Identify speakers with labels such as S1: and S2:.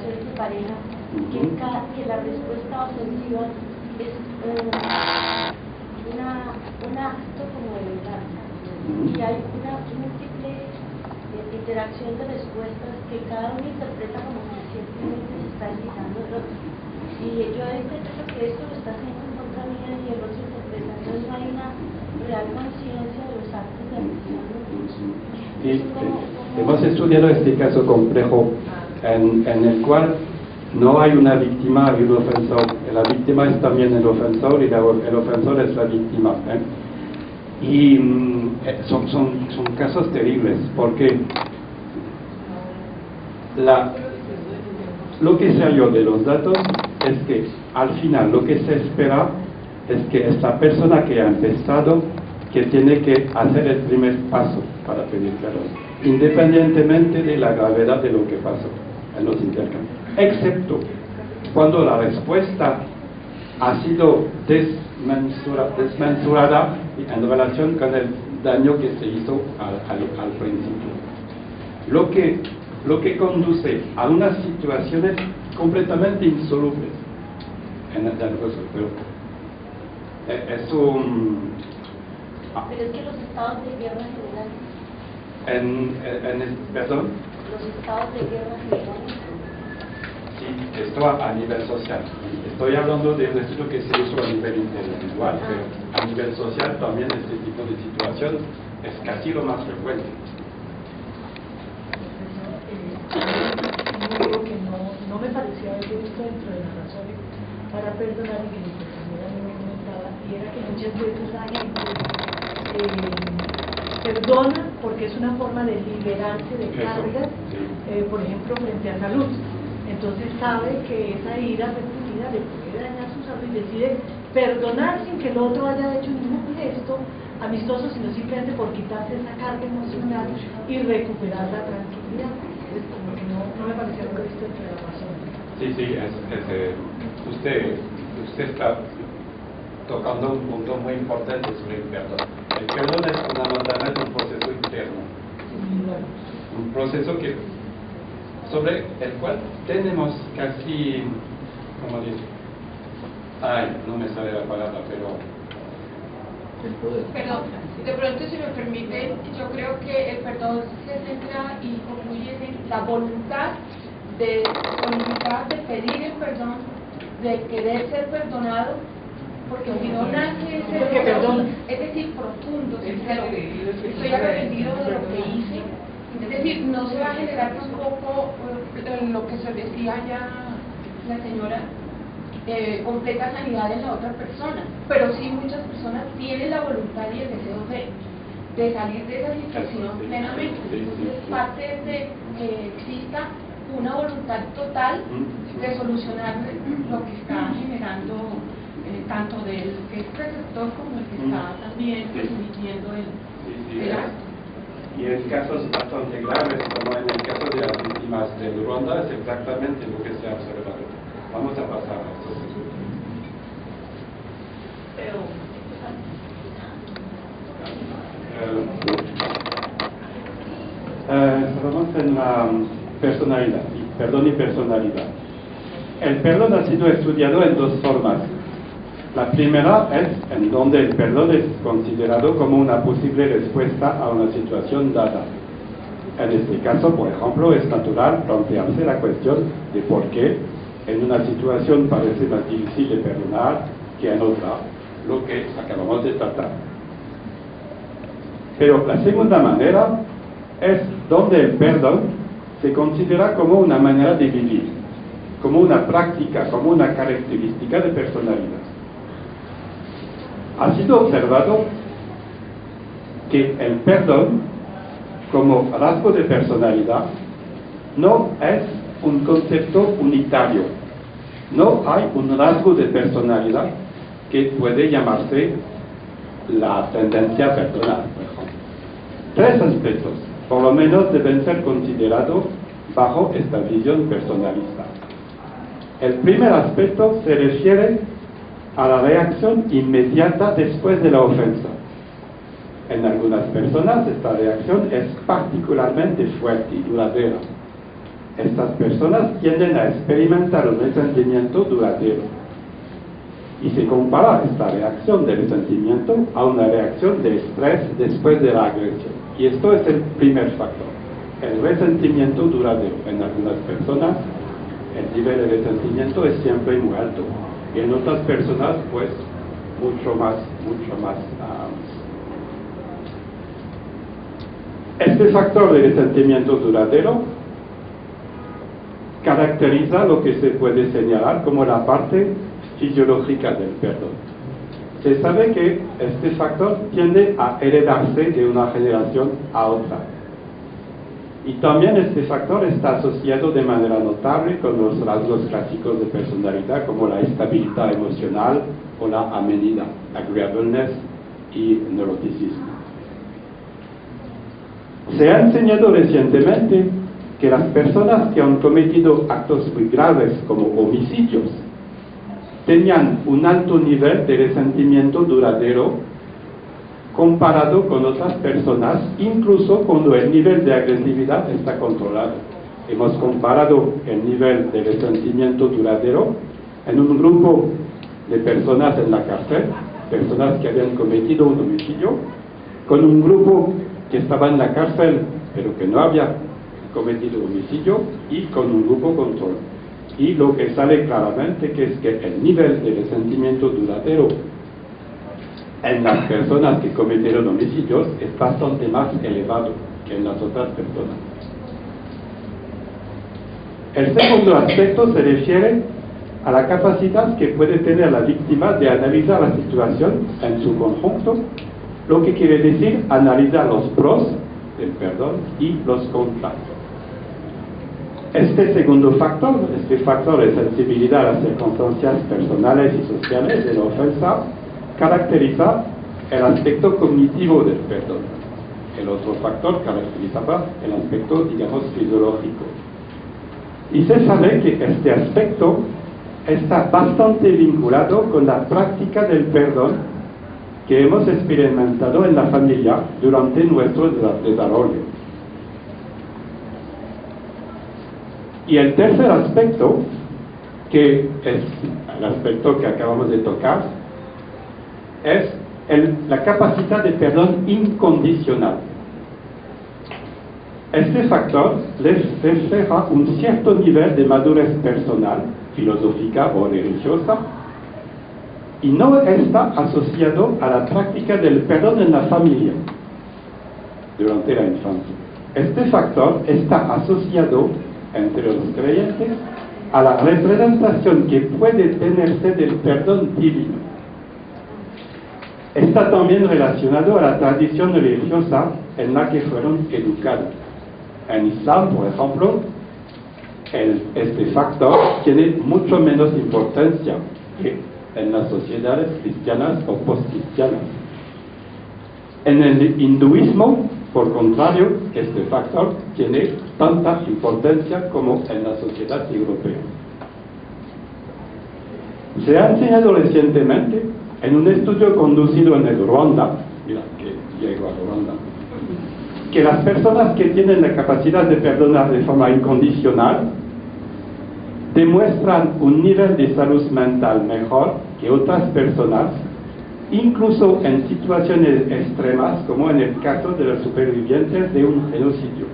S1: relaciones de pareja, que la respuesta ofensiva es un acto como de venganza. Y hay una múltiple interacción de respuestas que cada uno interpreta como que simplemente se está invitando el otro. Y yo interpreto que esto lo está haciendo en contra mía y el otro interpreta. Entonces no hay una real conciencia de los actos de agresión.
S2: Hemos estudiado este caso complejo en el cual no hay una víctima y un ofensor. La víctima es también el ofensor y el ofensor es la víctima. Y son casos terribles porque lo que salió de los datos es que al final lo que se espera es que esta persona que ha empezado que tiene que hacer el primer paso para pedir perdón, independientemente de la gravedad de lo que pasó en los intercambios, excepto cuando la respuesta ha sido desmensurada en relación con el daño que se hizo al principio. Lo que conduce a unas situaciones completamente insolubles en el proceso. Pero es un...
S1: Pero es que los estados de guerra general...
S2: ¿Perdón?
S1: Los estados de guerra general...
S2: Sí, esto a nivel social. Estoy hablando de un estudio que se hizo a nivel individual, pero a nivel social también este tipo de situación es casi lo más frecuente.
S3: Algo que no me parecía haber visto dentro de las razones para perdonar y que mi compañera me comentaba, y era que muchas veces la gente perdona porque es una forma de liberarse de cargas, por ejemplo, frente a salud. Entonces sabe que esa ira repetida le puede dañar su salud y decide perdonar sin que el otro haya hecho ningún gesto amistoso, sino simplemente por quitarse esa carga emocional y recuperar la tranquilidad. Entonces, como que no me pareció haber visto entre las razones.
S2: Sí, usted está tocando un punto muy importante sobre el perdón. El perdón es fundamentalmente un proceso interno, un proceso sobre el cual tenemos casi, ¿cómo decir? No me sale la palabra, pero...
S4: Perdón, de pronto, si me permite, yo creo que el perdón se centra y concluye en la voluntad de pedir el perdón, de querer ser perdonado, porque si no nace ese perdón, es decir, profundo, sincero, estoy arrepentido de lo que hice, es decir, no se va a generar tampoco lo que se decía ya la señora, completa sanidad en la otra persona, pero sí muchas personas tienen la voluntad y el deseo de salir de esa situación plenamente. Entonces parte de que exista una voluntad total de solucionar lo que está generando tanto del que es receptor como el que está también transmitiendo el acto.
S2: Y en casos bastante graves, como en el caso de las víctimas de Ruanda, es exactamente lo que se ha observado. Vamos a pasar a estos resultados. Estamos en la personalidad, perdón y personalidad. El perdón ha sido estudiado en dos formas. La primera es en donde el perdón es considerado como una posible respuesta a una situación dada. En este caso, por ejemplo, es natural plantearse la cuestión de por qué en una situación parece más difícil de perdonar que en otra, lo que acabamos de tratar. Pero la segunda manera es donde el perdón se considera como una manera de vivir, como una práctica, como una característica de personalidad. Ha sido observado que el perdón, como rasgo de personalidad, no es un concepto unitario. No hay un rasgo de personalidad que puede llamarse la tendencia a perdonar, por ejemplo. Tres aspectos, por lo menos, deben ser considerados bajo esta visión personalista. El primer aspecto se refiere a la reacción inmediata después de la ofensa. En algunas personas esta reacción es particularmente fuerte y duradera. estas personas tienden a experimentar un resentimiento duradero. Y se compara esta reacción de resentimiento a una reacción de estrés después de la agresión. Y esto es el primer factor, el resentimiento duradero. En algunas personas el nivel de resentimiento es siempre muy alto, y en otras personas pues mucho más. Este factor de resentimiento duradero caracteriza lo que se puede señalar como la parte fisiológica del perdón. Se sabe que este factor tiende a heredarse de una generación a otra. Y también este factor está asociado de manera notable con los rasgos clásicos de personalidad como la estabilidad emocional o la amenidad, agreeableness y neuroticismo. Se ha enseñado recientemente que las personas que han cometido actos muy graves como homicidios tenían un alto nivel de resentimiento duradero comparado con otras personas, incluso cuando el nivel de agresividad está controlado. Hemos comparado el nivel de resentimiento duradero en un grupo de personas en la cárcel, personas que habían cometido un homicidio, con un grupo que estaba en la cárcel pero que no había cometido homicidio, y con un grupo control. Y lo que sale claramente que es que el nivel de resentimiento duradero en las personas que cometieron homicidios es bastante más elevado que en las otras personas. El segundo aspecto se refiere a la capacidad que puede tener la víctima de analizar la situación en su conjunto, lo que quiere decir analizar los pros del perdón y los contras. Este segundo factor, este factor de sensibilidad a las circunstancias personales y sociales de la ofensa, caracteriza el aspecto cognitivo del perdón. El otro factor caracterizaba el aspecto, digamos, fisiológico. Y se sabe que este aspecto está bastante vinculado con la práctica del perdón que hemos experimentado en la familia durante nuestro desarrollo. Y el tercer aspecto, que es el aspecto que acabamos de tocar, es la capacidad de perdón incondicional. Este factor les refleja un cierto nivel de madurez personal, filosófica o religiosa, y no está asociado a la práctica del perdón en la familia durante la infancia. Este factor está asociado entre los creyentes a la representación que puede tenerse del perdón divino. Está también relacionado a la tradición religiosa en la que fueron educados. En Islam, por ejemplo, este factor tiene mucho menos importancia que en las sociedades cristianas o postcristianas. En el hinduismo, por contrario, este factor tiene tanta importancia como en la sociedad europea. Se ha enseñado recientemente en un estudio conducido en el Ruanda, mira que llego a Ruanda, que las personas que tienen la capacidad de perdonar de forma incondicional demuestran un nivel de salud mental mejor que otras personas, incluso en situaciones extremas, como en el caso de los supervivientes de un genocidio.